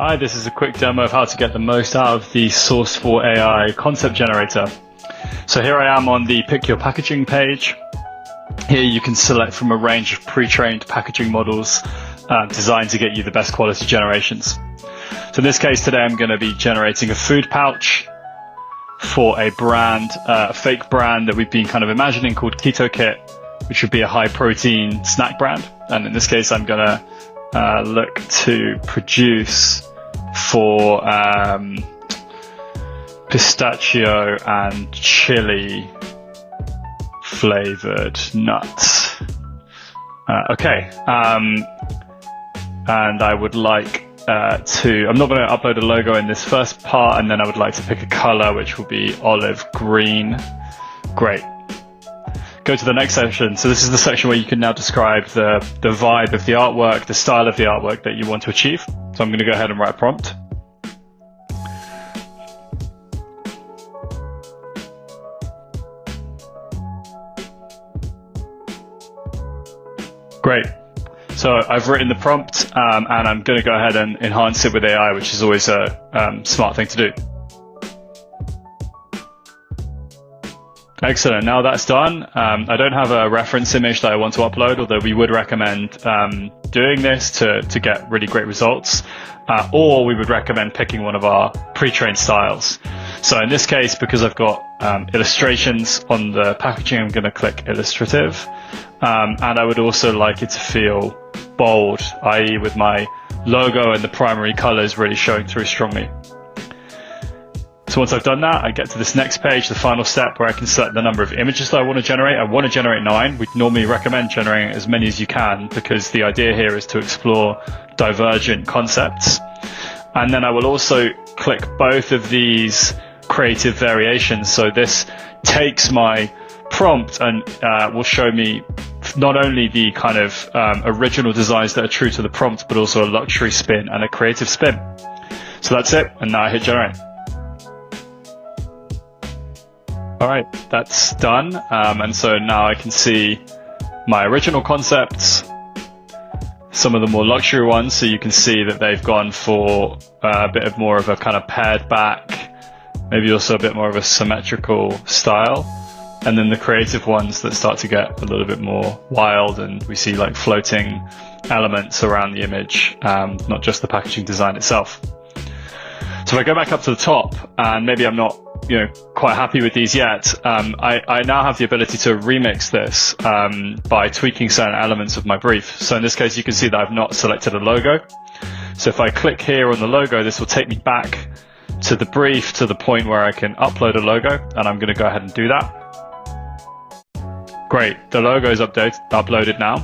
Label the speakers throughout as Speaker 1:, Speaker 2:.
Speaker 1: Hi, this is a quick demo of how to get the most out of the Sourceful AI concept generator. So here I am on the Pick Your Packaging page. Here you can select from a range of pre-trained packaging models designed to get you the best quality generations. So in this case today I'm going to be generating a food pouch for a brand, a fake brand that we've been kind of imagining called Keto Kit, which would be a high protein snack brand. And in this case I'm going to look to produce for pistachio and chili flavored nuts. Okay, and I would like I'm not going to upload a logo in this first part, and then I would like to pick a color which will be olive green. Great. Go to the next section. So this is the section where you can now describe the vibe of the artwork, the style of the artwork that you want to achieve. So I'm going to go ahead and write a prompt. Great. So I've written the prompt and I'm going to go ahead and enhance it with AI, which is always a smart thing to do. Excellent. Now that's done. I don't have a reference image that I want to upload, although we would recommend doing this to get really great results, or we would recommend picking one of our pre-trained styles. So in this case, because I've got illustrations on the packaging, I'm going to click illustrative, and I would also like it to feel bold, i.e. with my logo and the primary colors really showing through strongly. So once I've done that, I get to this next page, the final step, where I can select the number of images that I want to generate. I want to generate 9. We'd normally recommend generating as many as you can, because the idea here is to explore divergent concepts. And then I will also click both of these creative variations. So this takes my prompt and will show me not only the kind of original designs that are true to the prompt, but also a luxury spin and a creative spin. So that's it. And now I hit generate. All right, that's done. And so now I can see my original concepts, some of the more luxury ones. So you can see that they've gone for a bit of more of a kind of pared back, maybe also a bit more of a symmetrical style. And then the creative ones that start to get a little bit more wild, and we see like floating elements around the image, not just the packaging design itself. So if I go back up to the top, and maybe I'm not quite happy with these yet, I now have the ability to remix this by tweaking certain elements of my brief. So in this case, you can see that I've not selected a logo. So if I click here on the logo, this will take me back to the brief, to the point where I can upload a logo, and I'm going to go ahead and do that. Great, the logo is uploaded now,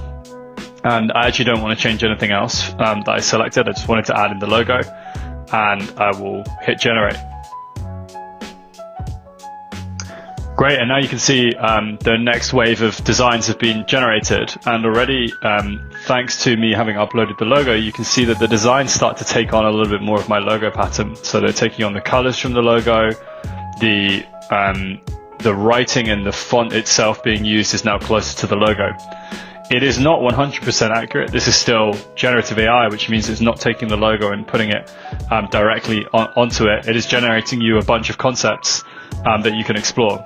Speaker 1: and I actually don't want to change anything else that I selected. I just wanted to add in the logo, and I will hit generate. Great, and now you can see the next wave of designs have been generated, and already thanks to me having uploaded the logo, you can see that the designs start to take on a little bit more of my logo pattern. So they're taking on the colors from the logo, the writing and the font itself being used is now closer to the logo. It is not 100% accurate. This is still generative AI, which means it's not taking the logo and putting it directly onto it. It is generating you a bunch of concepts that you can explore.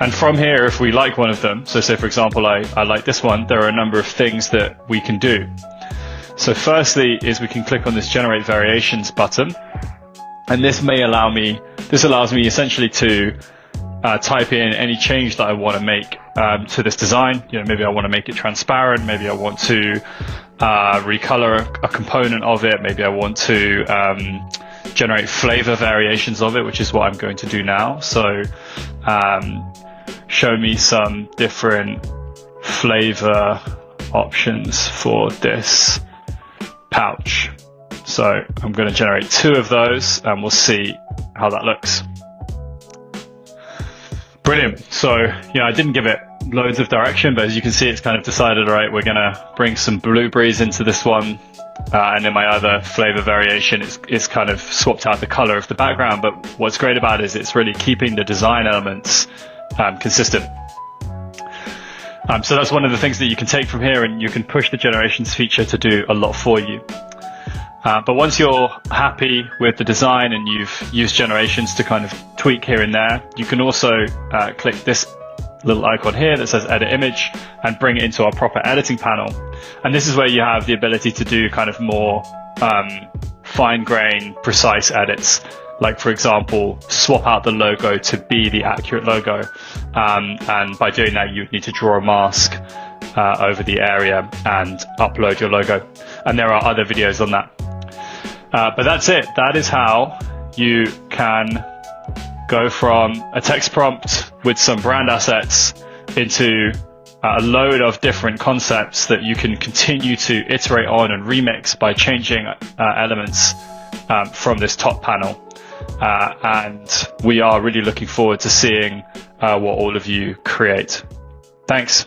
Speaker 1: And from here, if we like one of them, so say for example, I like this one, there are a number of things that we can do. So firstly is we can click on this generate variations button, and this allows me essentially to type in any change that I want to make to this design. Maybe I want to make it transparent. Maybe I want to recolor a component of it. Maybe I want to generate flavor variations of it, which is what I'm going to do now. So show me some different flavor options for this pouch. So I'm going to generate 2 of those, and we'll see how that looks. Brilliant. So, I didn't give it loads of direction, but as you can see, it's kind of decided, all right, we're going to bring some blueberries into this one. And in my other flavor variation, it's kind of swapped out the color of the background. But what's great about it is it's really keeping the design elements consistent. So that's one of the things that you can take from here, and you can push the generations feature to do a lot for you. But once you're happy with the design and you've used generations to kind of tweak here and there, you can also click this little icon here that says edit image and bring it into our proper editing panel. And this is where you have the ability to do kind of more fine grain, precise edits. Like, for example, swap out the logo to be the accurate logo. And by doing that, you need to draw a mask over the area and upload your logo. And there are other videos on that. But that's it. That is how you can go from a text prompt with some brand assets into a load of different concepts that you can continue to iterate on and remix by changing elements from this top panel. And we are really looking forward to seeing what all of you create. Thanks.